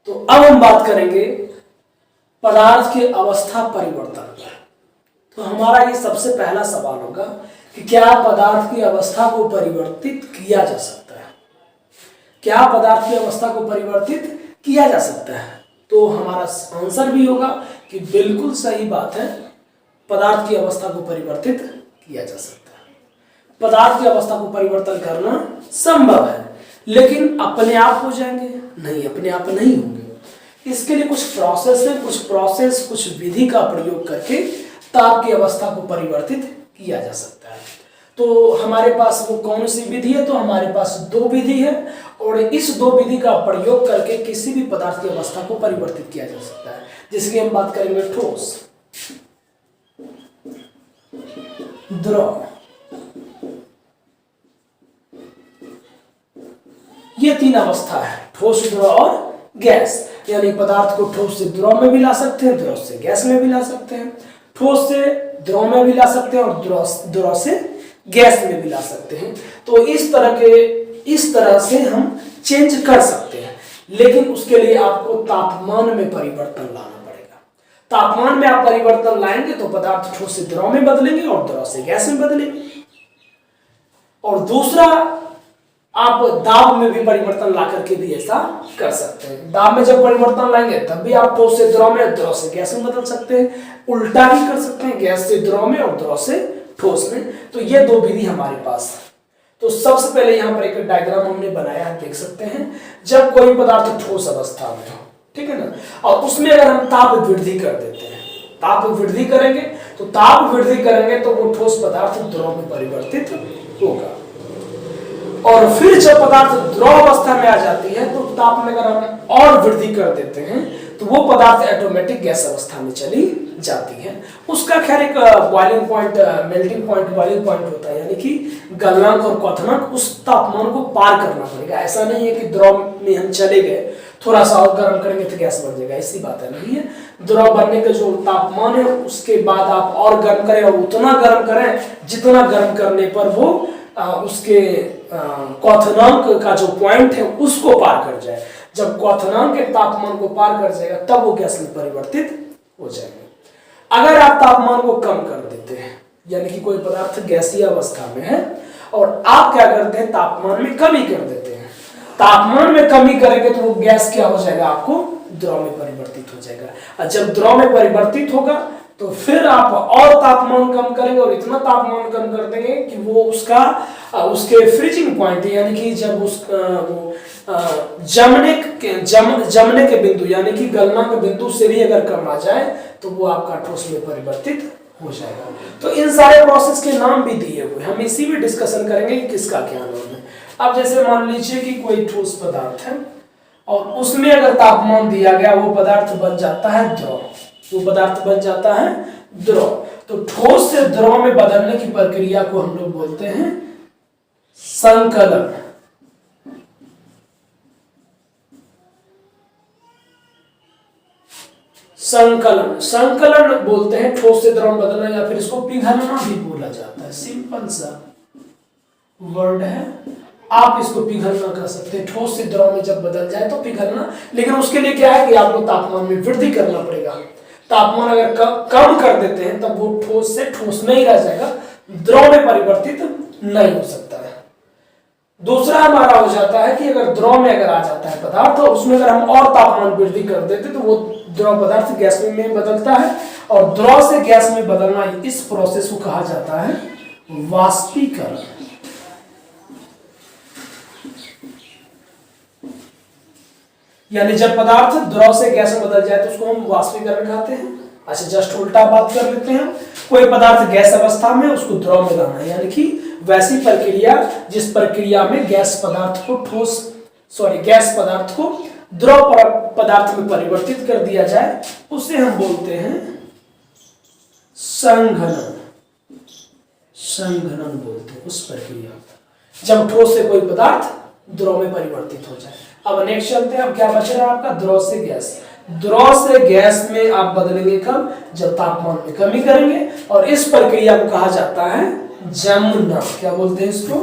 तो अब हम बात करेंगे पदार्थ की अवस्था परिवर्तन पर। तो हमारा ये सबसे पहला सवाल होगा कि क्या पदार्थ की अवस्था को परिवर्तित किया जा सकता है? क्या पदार्थ की अवस्था को परिवर्तित किया जा सकता है? तो हमारा आंसर भी होगा कि बिल्कुल सही बात है, पदार्थ की अवस्था को परिवर्तित किया जा सकता है। पदार्थ की अवस्था को परिवर्तन करना संभव है, लेकिन अपने आप हो जाएंगे? नहीं, अपने आप नहीं होंगे। इसके लिए कुछ प्रोसेस है, कुछ विधि का प्रयोग करके ताप की अवस्था को परिवर्तित किया जा सकता है। तो हमारे पास वो कौन सी विधि है? तो हमारे पास दो विधि है, और इस दो विधि का प्रयोग करके किसी भी पदार्थ की अवस्था को परिवर्तित किया जा सकता है। जैसे कि हम बात करेंगे ठोस, द्रव, ये तीन अवस्था है, ठोस, द्रव और गैस। यानी पदार्थ को ठोस से द्रव में भी ला सकते हैं, द्रव से गैस में भी ला सकते हैं, ठोस से द्रव में भी ला सकते हैं, और द्रव से गैस में भी ला सकते हैं। तो इस तरह से हम चेंज कर सकते हैं, लेकिन उसके लिए आपको तापमान में परिवर्तन लाना पड़ेगा। तापमान में आप परिवर्तन लाएंगे तो पदार्थ ठोस से द्रव में बदलेंगे और द्रव से गैस में बदलेंगे। और दूसरा, आप दाब में भी परिवर्तन ला करके भी ऐसा कर सकते हैं। दाब में जब परिवर्तन लाएंगे तब भी आप ठोस से द्रव में, द्रव से गैस में बदल सकते हैं। उल्टा भी कर सकते हैं, गैस से द्रव में और द्रव से ठोस में। तो ये दो विधि हमारे पास है। तो सबसे पहले यहाँ पर एक डायग्राम हमने बनाया है, देख सकते हैं। जब कोई पदार्थ ठोस अवस्था में हो, ठीक है ना, और उसमें अगर हम ताप वृद्धि कर देते हैं, ताप वृद्धि करेंगे तो वो ठोस पदार्थ द्रव में परिवर्तित होगा। और फिर जब पदार्थ द्रव अवस्था में आ जाती है तो ताप में अगर हम और वृद्धि कर देते हैं तो वो पदार्थ ऑटोमेटिक गैस अवस्था में चली जाती है। उसका खैर एक boiling point, melting point, boiling point होता है, यानी कि गलनांक और क्वथनांक, उस तापमान को पार करना पड़ेगा। ऐसा नहीं है कि द्रव में हम चले गए, थोड़ा सा और गर्म करेंगे तो गैस बन जाएगा, ऐसी बात है नहीं है। द्रव बनने का जो तापमान है उसके बाद आप और गर्म करें, और उतना गर्म करें जितना गर्म करने पर वो उसके क्वथनांक का जो पॉइंट है उसको पार कर जाए। जब क्वथनांक के तापमान को पार कर जाएगा तब वो गैस में परिवर्तित हो जाएगा। अगर आप तापमान को कम कर देते हैं, यानी कि कोई पदार्थ गैसीय अवस्था में है और आप क्या करते हैं, तापमान में कमी कर देते हैं। तापमान में कमी करेंगे तो वो गैस क्या हो जाएगा, आपको द्रव में परिवर्तित हो जाएगा। और जब द्रव में परिवर्तित होगा तो फिर आप और तापमान कम करेंगे, और इतना तापमान कम कर देंगे कि वो उसके फ्रीजिंग पॉइंट, यानी कि जब जमने के बिंदु, यानी कि गलनांक बिंदु से भी अगर कम आ जाए तो वो आपका ठोस में परिवर्तित हो जाएगा। तो इन सारे प्रोसेस के नाम भी दिए हुए, हम इसी में डिस्कशन करेंगे कि किसका क्या नाम है। अब जैसे मान लीजिए कि कोई ठोस पदार्थ है और उसमें अगर तापमान दिया गया, वो पदार्थ बन जाता है द्रव, तो ठोस से द्रव में बदलने की प्रक्रिया को हम लोग बोलते हैं संकलन। संकलन बोलते हैं ठोस से द्रव में बदलना, या फिर इसको पिघलना भी बोला जाता है। सिंपल सा वर्ड है, आप इसको पिघलना कर सकते हैं। ठोस से द्रव में जब बदल जाए तो पिघलना, लेकिन उसके लिए क्या है कि आपको तापमान में वृद्धि करना पड़ेगा। तापमान अगर कम कर देते हैं तब वो ठोस से ठोस में ही रह जाएगा, द्रव में परिवर्तित नहीं हो सकता है। दूसरा हमारा हो जाता है कि अगर द्रव में अगर आ जाता है पदार्थ और उसमें अगर हम और तापमान वृद्धि कर देते तो वो द्रव पदार्थ गैस में बदलता है, और द्रव से गैस में बदलना, इस प्रोसेस को कहा जाता है वाष्पीकरण। यानी जब पदार्थ द्रव से गैस में बदल जाए तो उसको हम वाष्पीकरण कहते हैं। अच्छा, जस्ट उल्टा बात कर लेते हैं। कोई पदार्थ गैस अवस्था में, उसको द्रव में लाना, यानी कि वैसी प्रक्रिया जिस प्रक्रिया में गैस पदार्थ को द्रव पदार्थ में परिवर्तित कर दिया जाए, उसे हम बोलते हैं संघनन बोलते हैं उस प्रक्रिया, जब ठोस से कोई पदार्थ द्रव में परिवर्तित हो जाए। अब नेक्स्ट चलते हैं। अब क्या बच रहा है आपका, द्रव से गैस। द्रव से गैस में आप बदलेंगे कब, जब तापमान में कमी करेंगे, और इस प्रक्रिया को कहा जाता है जमना। क्या बोलते हैं इसको,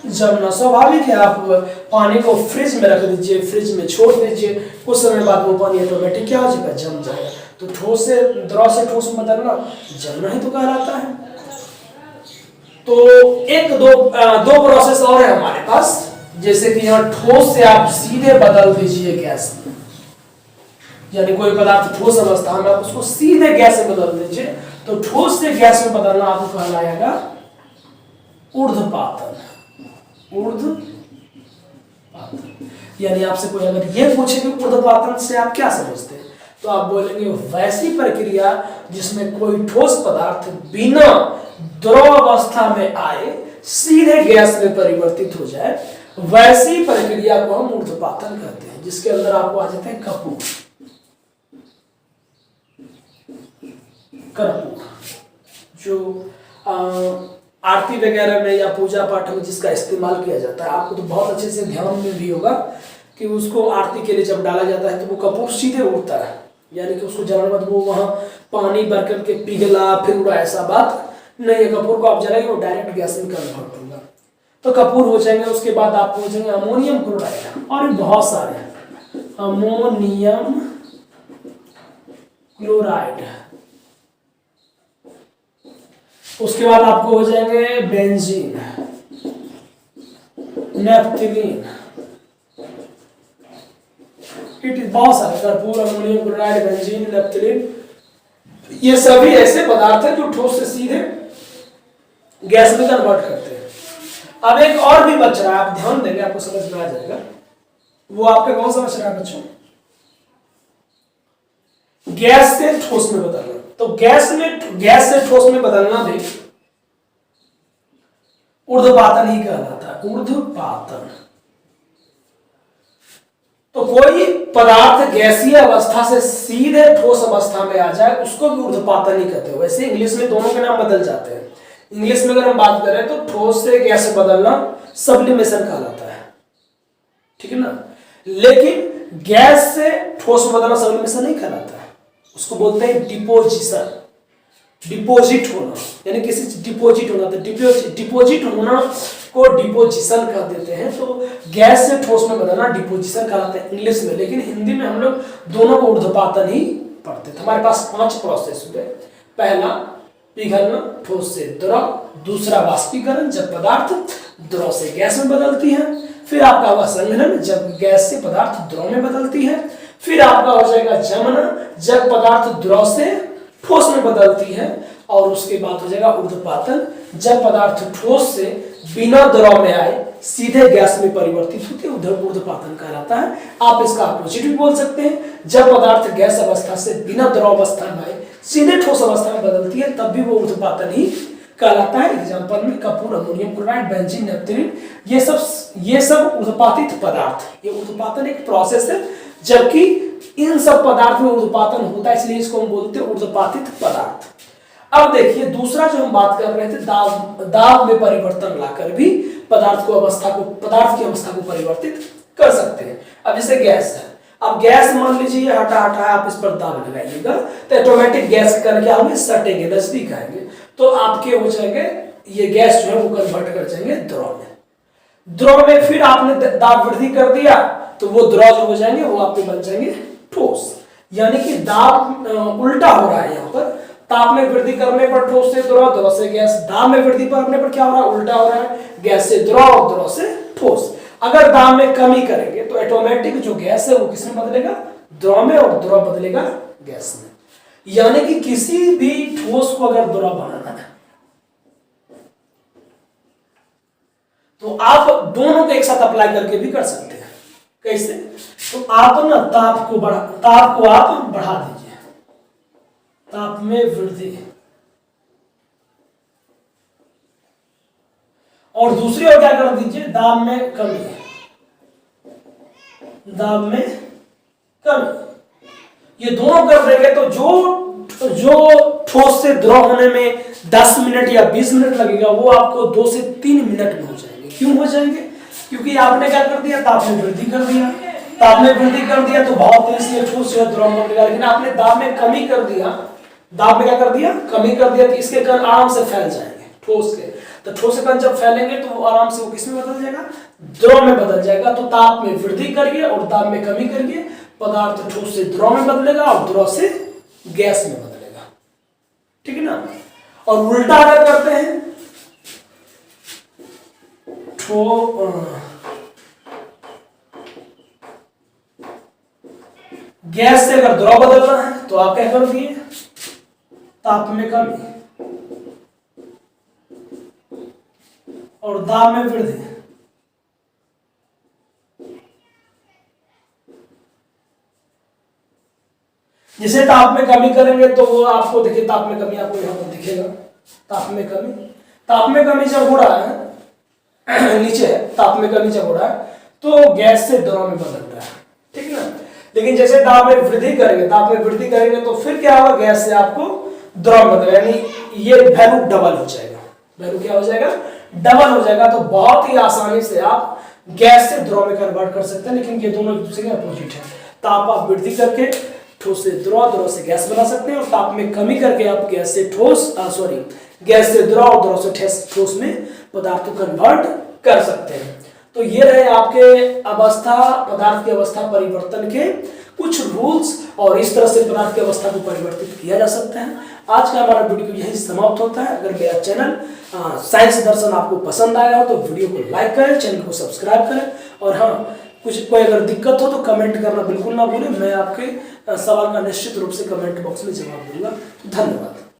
जमना स्वाभाविक है। आप पानी को फ्रिज में रख दीजिए, फ्रिज में छोड़ दीजिए, कुछ समय बाद वो पानी ऑटोमेटिक क्या हो जाएगा, जम जाएगा। तो ठोस से द्रव से ठोस में बदलना जमना ही तो कहलाता है। तो एक दो प्रोसेस और है हमारे पास, जैसे कि यहाँ ठोस से आप सीधे बदल दीजिए गैस में, यानी कोई पदार्थ ठोस अवस्था में आप उसको सीधे गैस में बदल दीजिए, तो ठोस से गैस में बदलना आपको कहलाएगा ऊर्ध्वपातन। ऊर्ध्वपातन यानी आपसे कोई अगर ये पूछे कि ऊर्ध्वपातन से आप क्या समझते हैं, तो आप बोलेंगे वैसी प्रक्रिया जिसमें कोई ठोस पदार्थ बिना द्रव अवस्था में आए सीधे गैस में परिवर्तित हो जाए, वैसी प्रक्रिया को हम ऊर्ध्वपातन कहते हैं। जिसके अंदर आपको आ जाते हैं कपूर, जो आरती वगैरह में या पूजा पाठ में जिसका इस्तेमाल किया जाता है। आपको तो बहुत अच्छे से ध्यान में भी होगा कि उसको आरती के लिए जब डाला जाता है तो वो कपूर सीधे उड़ता है, यानी कि उसको जलाने बाद वो वहाँ पानी भर करके पिघला फिर उड़ा, ऐसा बात नहीं है। कपूर को आप जलाएंगे वो डायरेक्ट गैस में कन्वर्ट होगा, तो कपूर हो जाएंगे। उसके बाद आप हो जाएंगे अमोनियम क्लोराइड, और भी बहुत सारे हैं, अमोनियम क्लोराइड। उसके बाद आपको हो जाएंगे बेंजीन, नेफ्थलीन, बहुत सारे कर्पूर, अमोनियम क्लोराइड, बेंजीन, नेफ्थलीन, ये सभी ऐसे पदार्थ हैं जो ठोस से सीधे गैस में कन्वर्ट करते हैं। अब एक और भी बच रहा है, आप ध्यान देंगे आपको समझ में आ जाएगा। वो आपका कौन सा बच रहा है बच्चों? गैस से ठोस में बदलना। तो गैस से ठोस में बदलना भी ऊर्ध्वपातन ही कहलाता है, ऊर्ध्वपातन। तो कोई पदार्थ गैसीय अवस्था से सीधे ठोस अवस्था में आ जाए उसको भी ऊर्ध्वपातन ही कहते हैं। वैसे इंग्लिश में दोनों के नाम बदल जाते हैं। इंग्लिश में अगर हम बात करें तो ठोस से गैस में बदलना सब्लिमेशन कहलाता है, ठीक है ना। लेकिन गैस से ठोस में बदलना सब्लिमेशन नहीं कहलाता है, उसको बोलते हैं डिपोजिशन, डिपोजिट होना, यानी किसी चीज डिपोजिट होना। तो डिपोजिट होना को डिपोजिशन कह देते हैं। तो गैस से ठोस में बदलना डिपोजिशन कहलाता है इंग्लिश में, लेकिन हिंदी में हम लोग दोनों को ऊर्ध्वपातन ही पढ़ते थे। हमारे पास 5 प्रोसेस हुए। पहला पिघलना, ठोस से द्रव। दूसरा वाष्पीकरण, जब पदार्थ द्रव से गैस में बदलती है। फिर आपका हुआ संघनन, जब गैस से पदार्थ द्रव में बदलती है। फिर आपका हो जाएगा जमना, जब पदार्थ द्रव से ठोस में बदलती है। और उसके बाद हो जाएगा ऊर्ध्वपातन, जब पदार्थ ठोस से बिना द्रव में आए सीधे गैस में परिवर्तित होते हैं, उधर ऊर्ध्वपातन कहलाता है। आप इसका अपोजिट भी बोल सकते हैं, जब पदार्थ गैस अवस्था से बिना द्रव अवस्था में आए सीधे ठोस अवस्था में बदलती है तब भी वो ऊर्ध्वपातन ही कहलाता है। एग्जांपल में Kapoor, ammonium chloride, benzene, naphthalene, ये सब ऊर्ध्वपातित पदार्थ। ये ऊर्ध्वपातन एक प्रोसेस है, जबकि इन सब पदार्थ में ऊर्ध्वपातन होता है, इसलिए इसको हम बोलते हैं ऊर्ध्वपातित पदार्थ। अब देखिए दूसरा जो हम बात कर रहे थे, दाब में परिवर्तन लाकर भी पदार्थ की अवस्था को परिवर्तित कर सकते हैं। अब जैसे गैस है, अब गैस मान लीजिए हटा है, आप इस पर दाब लगाइएगा तो ऑटोमेटिक गैस कर क्या होंगे, सटेंगे, नजदीक आएंगे, तो आपके हो जाएंगे ये गैस जो है वो कन्वर्ट कर जाएंगे द्रव में। द्रव में फिर आपने दाब वृद्धि कर दिया तो वो द्रव जो हो जाएंगे वो आपके बन जाएंगे ठोस। यानी कि दाब उल्टा हो रहा है यहाँ पर, ताप में वृद्धि करने पर ठोस से द्रव, द्रव से गैस। दाब में वृद्धि करने पर क्या हो रहा है, उल्टा हो रहा है, गैस से द्रव, द्रव से ठोस। अगर दाब में कमी करेंगे तो ऑटोमेटिक जो गैस है वो किसमें बदलेगा, द्रव में, और द्रव बदलेगा गैस में। यानी कि किसी भी ठोस को अगर द्रव बनाना है तो आप दोनों को एक साथ अप्लाई करके भी कर सकते हैं। कैसे? तो आप ना ताप को आप बढ़ा दीजिए, ताप में वृद्धि, और दूसरी ओर क्या कर दीजिए, दाब में कमी, दाब में कमी। ये दोनों कर देंगे तो जो ठोस से द्रव होने में 10 मिनट या 20 मिनट लगेगा वो आपको 2 से 3 मिनट में हो जाएंगे। क्यों हो जाएंगे? क्योंकि आपने क्या कर दिया, ताप में वृद्धि कर दिया। ताप में वृद्धि कर दिया तो बहुत तेजी से ठोस जो द्रव बनेगा, लेकिन आपने दाब में कमी कर दिया, दाब में क्या कर दिया, कमी कर दिया, तो इसके कण आराम से फैल जाएंगे ठोस के। तो ठोस कण जब फैलेंगे तो वो आराम से वो किस में बदल जाएगा, द्रव में बदल जाएगा। तो ताप में वृद्धि करिए और दाब में कमी करिए, पदार्थ ठोस से द्रव में बदलेगा और द्रव से गैस में बदलेगा, ठीक है ना। और उल्टा अगर करते हैं, गैस से अगर द्रव बदलना है तो आप क्या कर दिए, ताप में कमी और दाब में वृद्धि। जिसे ताप में कमी करेंगे तो वो आपको देखिए, ताप में कमी आपको यहां पर दिखेगा, ताप में कमी जब हो रहा है नीचे है, ताप में कमी जब हो रहा है तो गैस से द्रव में बदल रहा है, ठीक है ना। लेकिन जैसे ताप में वृद्धि करेंगे तो फिर क्या होगा, गैस से आपको द्रव में बदल, यानी ये वैल्यू डबल हो जाएगा, वैल्यू क्या हो जाएगा, डबल हो जाएगा। तो बहुत ही आसानी से आप गैस से द्रव में कन्वर्ट कर सकते हैं, लेकिन ये दोनों एक दूसरे के अपोजिट है। ताप आप वृद्धि करके ठोस से द्रव से गैस बना सकते हैं, और ताप में कमी करके आप गैस से द्रव से ठोस में पदार्थ को कन्वर्ट कर सकते हैं। तो ये रहे आपके पदार्थ की अवस्था परिवर्तन के कुछ रूल्स, और इस तरह से पदार्थ की अवस्था को परिवर्तित किया जा सकता है। आज का हमारा वीडियो यही समाप्त होता है। अगर मेरा चैनल साइंस दर्शन आपको पसंद आया हो तो वीडियो को लाइक करें, चैनल को सब्सक्राइब करें, और हाँ, कोई अगर दिक्कत हो तो कमेंट करना बिल्कुल ना भूलें। मैं आपके सवाल का निश्चित रूप से कमेंट बॉक्स में जवाब दूंगा। धन्यवाद।